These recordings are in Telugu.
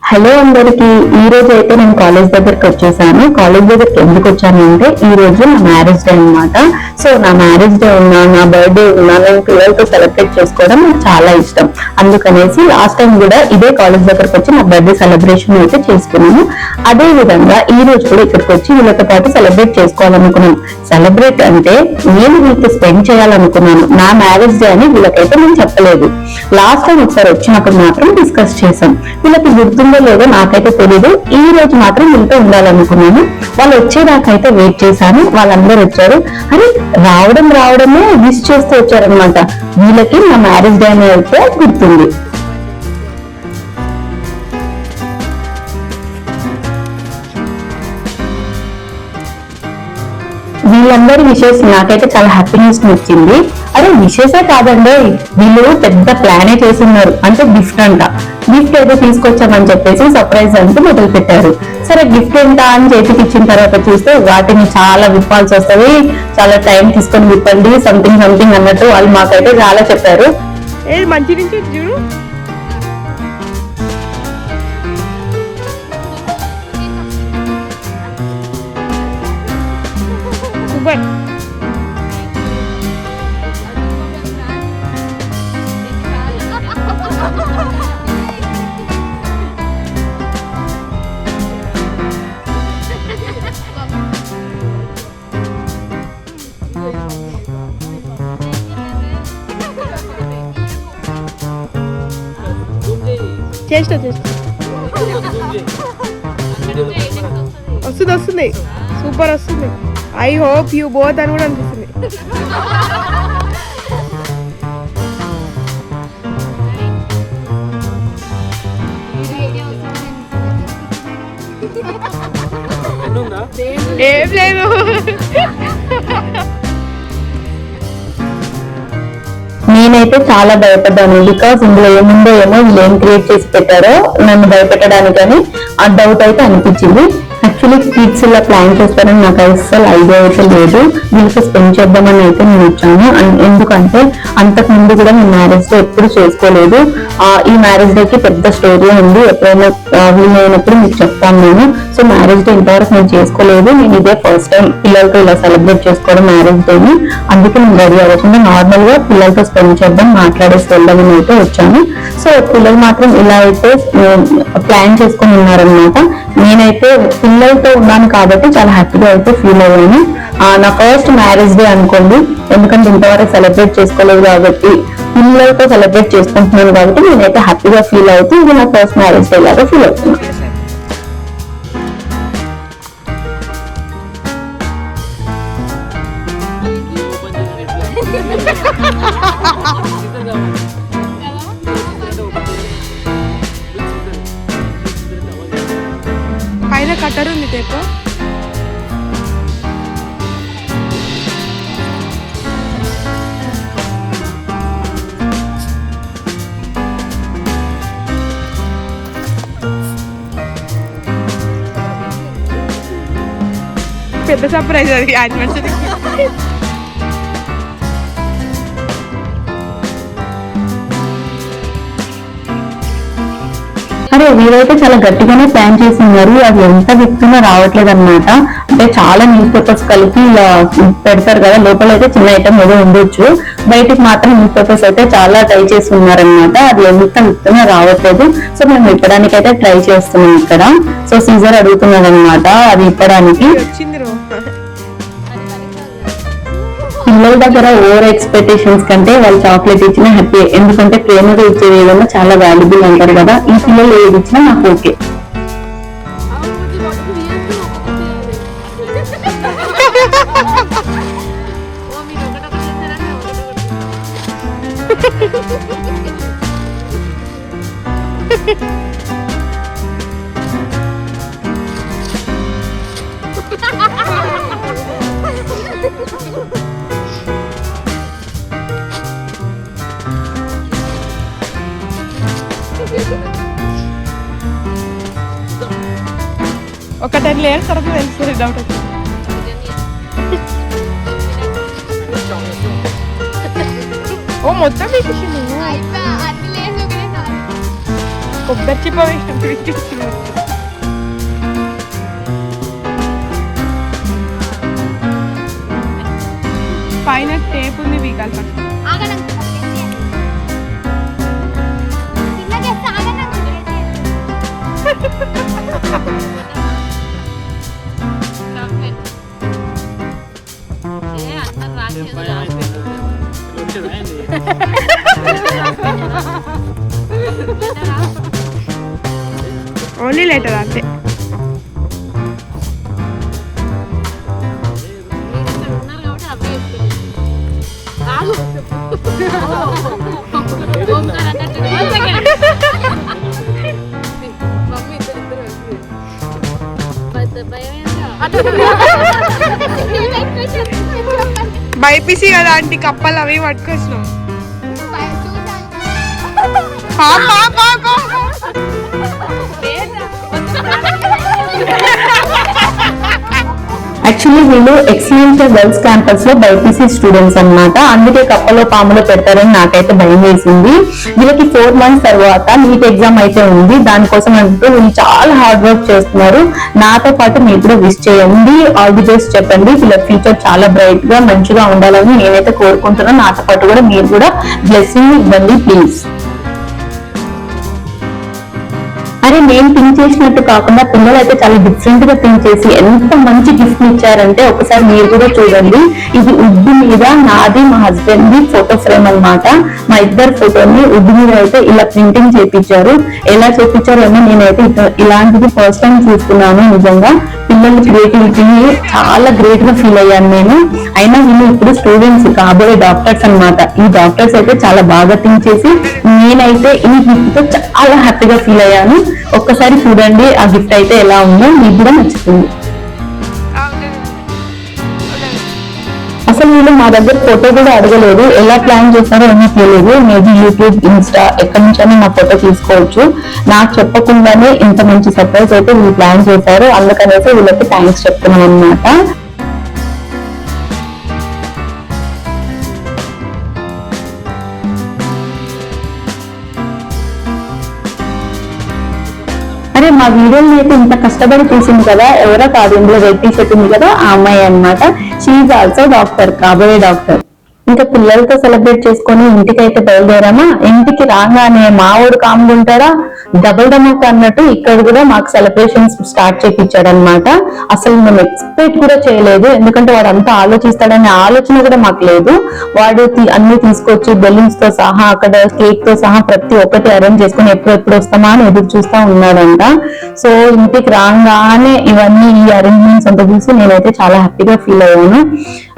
హలో అందరికి. ఈ రోజు అయితే నేను కాలేజ్ దగ్గరికి వచ్చేసాను. కాలేజ్ దగ్గరికి ఎందుకు వచ్చాను అంటే ఈ రోజు నా మ్యారేజ్ డే అనమాట. సో నా మ్యారేజ్ డే ఉన్నా, నా బర్త్డే ఉన్నా, నేను పిల్లలతో సెలబ్రేట్ చేసుకోవడం నాకు చాలా ఇష్టం. అందుకనేసి లాస్ట్ టైం కూడా ఇదే కాలేజ్ దగ్గరకు వచ్చి నా బర్త్డే సెలబ్రేషన్ అయితే చేసుకున్నాను. అదే విధంగా ఈ రోజు కూడా ఇక్కడికి వచ్చి వీళ్ళతో పాటు సెలబ్రేట్ చేసుకోవాలనుకున్నాను. సెలబ్రేట్ అంటే నేను వీళ్ళకి స్పెండ్ చేయాలనుకున్నాను. నా మ్యారేజ్ డే అని వీళ్ళకైతే నేను చెప్పలేదు. లాస్ట్ టైం ఒకసారి వచ్చినప్పుడు మాత్రం డిస్కస్ చేశాం. వీళ్ళకి గుర్తుందో లేదో నాకైతే తెలీదు. ఈ రోజు మాత్రం వీళ్ళతో ఉండాలనుకున్నాను. వాళ్ళు వచ్చేదాకైతే వెయిట్ చేశాను. వాళ్ళందరూ వచ్చారు. అరే రావడమే విష్ చేస్తూ వచ్చారనమాట. వీళ్ళకి నా మ్యారేజ్ డే అయితే గుర్తుంది. వీళ్ళందరి విషెస్ నాకైతే చాలా హ్యాపీనెస్ వచ్చింది. అరే విషెసే కాదండి, వీళ్ళు పెద్ద ప్లానే చేస్తున్నారు. అంటే గిఫ్ట్ అంట. గిఫ్ట్ ఏదో తీసుకొచ్చామని చెప్పేసి సర్ప్రైజ్ అంటూ మొదలు పెట్టారు. సరే గిఫ్ట్ ఎంత అని చేతికి ఇచ్చిన తర్వాత చూస్తే వాటిని చాలా విప్పాల్సి వస్తుంది, చాలా టైం తీసుకొని విప్పండి సంథింగ్ అన్నట్టు వాళ్ళు మాకైతే చాలా చెప్పారు. మంచి నుంచి చూడు చేస్తా వస్తుంది సూపర్ వస్తుంది. ఐ హోప్ యూ బోత్ అని కూడా అనిపిస్తుంది. ఏం లేదు నేనైతే చాలా భయపడ్డాను. బికాస్ ఇందులో ఏముందో ఏమో వీళ్ళు ఏం క్రియేట్ చేసి పెట్టారో నన్ను భయపెట్టడానికని ఆ డౌట్ అయితే అనిపించింది. యాక్చువల్లీ కిడ్స్ ఇలా ప్లాన్ చేస్తారని నాకు అసలు ఐడియా అయితే లేదు. వీళ్ళకి స్పెండ్ చేద్దామని అయితే నేను వచ్చాను. ఎందుకంటే అంతకు ముందు కూడా నేను మ్యారేజ్ డే ఎప్పుడు చేసుకోలేదు. ఈ మ్యారేజ్ డేకి పెద్ద స్టోరీ ఉంది. ఎప్పుడైనా వీలైనప్పుడు మీకు చెప్తాను నేను. సో మ్యారేజ్ డే ఇంతవరకు నేను చేసుకోలేదు. నేను ఇదే ఫస్ట్ టైం పిల్లలతో ఇలా సెలబ్రేట్ చేసుకోవడం మ్యారేజ్ డేని. అందుకే నేను రెడీ అవ్వకుండా నార్మల్ గా పిల్లలతో స్పెండ్ చేద్దాం, మాట్లాడేసి వెళ్దామని అయితే వచ్చాను. సో పిల్లలు మాత్రం ఇలా అయితే ప్లాన్ చేసుకుని ఉన్నారనమాట. నేనైతే పిల్లలతో ఉన్నాను కాబట్టి చాలా హ్యాపీగా అయితే ఫీల్ అయ్యాను. నా ఫస్ట్ మ్యారేజ్ డే అనుకోండి. ఎందుకంటే ఇంతవరకు సెలబ్రేట్ చేసుకోలేదు కాబట్టి పిల్లలతో సెలబ్రేట్ చేసుకుంటున్నాను కాబట్టి నేనైతే హ్యాపీగా ఫీల్ అవుతూ ఇది నా ఫస్ట్ మ్యారేజ్ డే లాగా ఫీల్ అవుతున్నాను. పైన కట్టర్ ఉంది తేపో. పెద్ద సర్ప్రైజ్ అది యానివర్సరీ. అరే వీరైతే చాలా గట్టిగానే ప్లాన్ చేసి ఉన్నారు. అది ఎంత వ్యక్తిగా రావట్లేదు అనమాట. అంటే చాలా న్యూస్ పేపర్స్ కలిపి ఇలా పెడతారు కదా, లోపల అయితే చిన్న ఐటమ్ ఏదో ఉండొచ్చు, బయటకు మాత్రం న్యూస్ పేపర్స్ అయితే చాలా ట్రై చేసి ఉన్నారనమాట. అది ఎంత వ్యక్తిగా రావట్లేదు. సో మేము ఇప్పడానికి అయితే ట్రై చేస్తున్నాం ఇక్కడ. సో సీజర్ అడుగుతున్నాడు అనమాట అది ఇప్పడానికి. పిల్లల దగ్గర ఓవర్ ఎక్స్పెక్టేషన్స్ కంటే వాళ్ళు చాక్లెట్ ఇచ్చినా హ్యాపీ. ఎందుకంటే ప్రేమగా ఇచ్చేది ఏదన్నా చాలా వాల్యుబుల్ అంటారు కదా. ఈ పిల్లలు ఏది ఇచ్చినా నాకు ఓకే. ఒక 10 లేయర్స్ వరకు తెలుస్తుంది. డౌట్ వచ్చింది. ఓ మొత్తం తీసేసింది. కొబ్బరి చిప్ప వేసిన పైన టేప్ ఉంది వీకాలి ఫస్ట్ ఓన్లీ లెటర్ అంతే. బైపీసీ కదా ఆంటీ కప్పలు అవి పట్టుకొచ్చినాం. యాక్చువల్లీ వీళ్ళు ఎక్సలెన్షియల్ గర్ల్స్ క్యాంపస్ లో బైపీసీ స్టూడెంట్స్ అన్నమాట. అందుకే కప్పలో పాములో పెడతారని నాకైతే భయం వేసింది. వీళ్ళకి 4 months తర్వాత నీట్ ఎగ్జామ్ అయితే ఉంది. దానికోసం అంటూ వీళ్ళు చాలా హార్డ్ వర్క్ చేస్తున్నారు. నాతో పాటు మీరు కూడా విష్ చేయండి, ఆల్ ది బెస్ట్ చెప్పండి. వీళ్ళ ఫ్యూచర్ చాలా బ్రైట్ గా మంచిగా ఉండాలని నేనైతే కోరుకుంటున్నాను. నాతో పాటు కూడా మీరు కూడా బ్లెస్సింగ్ ఇవ్వండి ప్లీజ్. అరే నేను థింక్ చేసినట్టు కాకుండా పిల్లలు అయితే చాలా డిఫరెంట్ గా థింక్ చేసి ఎంత మంచి గిఫ్ట్ ఇచ్చారంటే ఒకసారి మీరు కూడా చూడండి. ఇది ఉడ్డు మీద నాది మా హస్బెండ్ ది ఫోటో ఫ్రేమ్ అన్నమాట. మా ఇద్దరు ఫోటోని ఉడ్డు మీద అయితే ఇలా ప్రింటింగ్ చేపించారు. ఎలా చేపించారు అని నేనైతే ఇలాంటిది ఫస్ట్ టైం చూస్తున్నాను. నిజంగా పిల్లల క్రియేటివిటీని చాలా గ్రేట్ గా ఫీల్ అయ్యాను నేను. అయినా వీళ్ళు ఇప్పుడు స్టూడెంట్స్ కాబోయే డాక్టర్స్ అన్నమాట. ఈ డాక్టర్స్ అయితే చాలా బాగా థింక్ చేసి నేనైతే ఈ గిఫ్ట్ తో చాలా హ్యాపీగా ఫీల్ అయ్యాను. ఒక్కసారి చూడండి ఆ గిఫ్ట్ అయితే ఎలా ఉందో, మీకు కూడా నచ్చుతుంది. అసలు వీళ్ళు మా దగ్గర ఫోటో కూడా అడగలేదు. ఎలా ప్లాన్ చేస్తారో ఏమీ తెలియదు. మేబీ యూట్యూబ్, ఇన్స్టా ఎక్కడి నుంచైనా నా ఫోటో తీసుకోవచ్చు. నాకు చెప్పకుండానే ఇంత మంచి సర్ప్రైజ్ అయితే వీళ్ళు ప్లాన్ చేశారు. అందుకనేసి వీళ్ళకి థ్యాంక్స్ చెప్తున్నాను అన్నమాట. అరే మా వీడియోని అయితే ఇంత కష్టపడి తీసింది కదా, ఎవరో కాదు ఇందులో రెడ్ టీ షర్ట్ ఉంది కదా ఆ అమ్మాయి అన్నమాట. షీ ఈజ్ ఆల్సో డాక్టర్, కాబోయే డాక్టర్. ఇంకా పిల్లలతో సెలబ్రేట్ చేసుకొని ఇంటికి అయితే బయలుదేరామా. ఇంటికి రాగానే మావాడు కాముకుంటాడా డబుల్ ధమాకా అన్నట్టు ఇక్కడ కూడా మాకు సెలబ్రేషన్స్ స్టార్ట్ చేయించాడు అనమాట. అసలు మేము ఎక్స్పెక్ట్ కూడా చేయలేదు, ఎందుకంటే వాడు అంతా ఆలోచిస్తాడనే ఆలోచన కూడా మాకు లేదు. వాడు అన్ని తీసుకొచ్చి బెలూన్స్ తో సహా అక్కడ కేక్ తో సహా ప్రతి ఒక్కటి అరేంజ్ చేసుకుని ఎప్పుడు వస్తామా అని ఎదురు చూస్తా ఉన్నాడంట. సో ఇంటికి రాగానే ఇవన్నీ ఈ అరేంజ్మెంట్స్ అంతా చూసి నేనైతే చాలా హ్యాపీగా ఫీల్ అయ్యాను.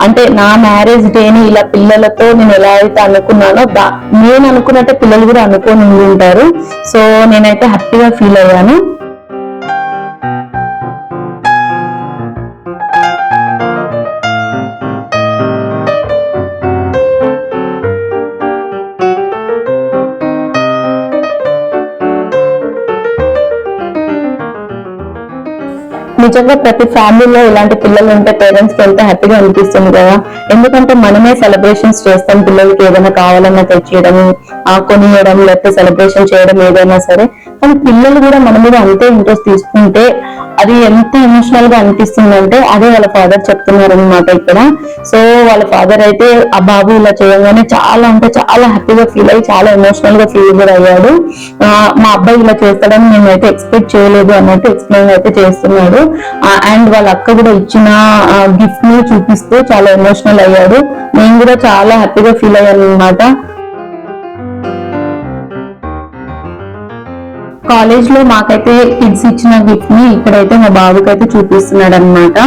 అంటే నా మ్యారేజ్ డేని ఇలా పిల్లలతో నేను ఎలా అయితే అనుకున్నానో నేను అనుకున్నట్టే పిల్లలు కూడా అనుకోని ఉంటారు. సో నేనైతే హ్యాపీగా ఫీల్ అయ్యాను. నిజంగా ప్రతి ఫ్యామిలీలో ఇలాంటి పిల్లలు ఉంటే పేరెంట్స్ కి ఎంత హ్యాపీగా అనిపిస్తుంది కదా. ఎందుకంటే మనమే సెలబ్రేషన్స్ చేస్తాం, పిల్లలకి ఏదైనా కావాలన్నా తెచ్చేయడం, కొనియడం, లేకపోతే సెలబ్రేషన్ చేయడం ఏదైనా సరే. కానీ పిల్లలు కూడా మన మీద అంతే ఇంట్రెస్ట్ తీసుకుంటే అది ఎంత ఎమోషనల్ గా అనిపిస్తుందంటే అదే వాళ్ళ ఫాదర్ చెప్తున్నారు అనమాట ఇక్కడ. సో వాళ్ళ ఫాదర్ అయితే ఆ బాబు ఇలా చేయగానే చాలా అంటే చాలా హ్యాపీగా ఫీల్ అయ్యి చాలా ఎమోషనల్ గా ఫీల్ కూడా అయ్యాడు. మా అబ్బాయి ఇలా చేస్తాడని మేమైతే ఎక్స్పెక్ట్ చేయలేదు అన్నట్టు ఎక్స్ప్లెయిన్ అయితే చేస్తున్నాడు. అండ్ వాళ్ళ అక్క కూడా ఇచ్చిన గిఫ్ట్ ని చూపిస్తూ చాలా ఎమోషనల్ అయ్యాడు. నేను కూడా చాలా హ్యాపీగా ఫీల్ అయ్యాను అనమాట. కాలేజ్ లో మాకైతే కిడ్స్ ఇచ్చిన గిఫ్ట్ ని ఇక్కడైతే మా బాబుకి అయితే చూపిస్తున్నాడు అనమాట.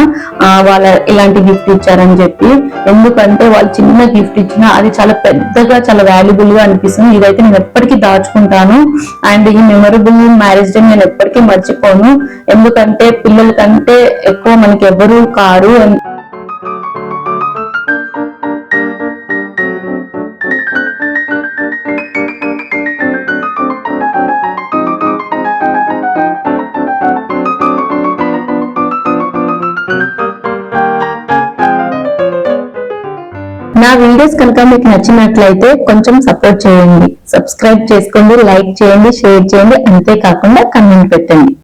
వాళ్ళ ఇలాంటి గిఫ్ట్ ఇచ్చారని చెప్పి. ఎందుకంటే వాళ్ళు చిన్న గిఫ్ట్ ఇచ్చినా అది చాలా పెద్దగా చాలా వాల్యుబుల్ గా అనిపిస్తుంది. ఇదైతే నేను ఎప్పటికీ దాచుకుంటాను. అండ్ ఈ మెమొరబుల్ మ్యారేజ్ డే నేను ఎప్పటికీ మర్చిపోను. ఎందుకంటే పిల్లల కంటే ఎక్కువ మనకి ఎవరు కారు. నా వీడియో వీడియోస్ కనుక మీకు నచ్చినట్లయితే కొంచెం సపోర్ట్ చేయండి, సబ్స్క్రైబ్ చేసుకోండి, లైక్ చేయండి, షేర్ చేయండి, అంతేకాకుండా కమెంట్ పెట్టండి.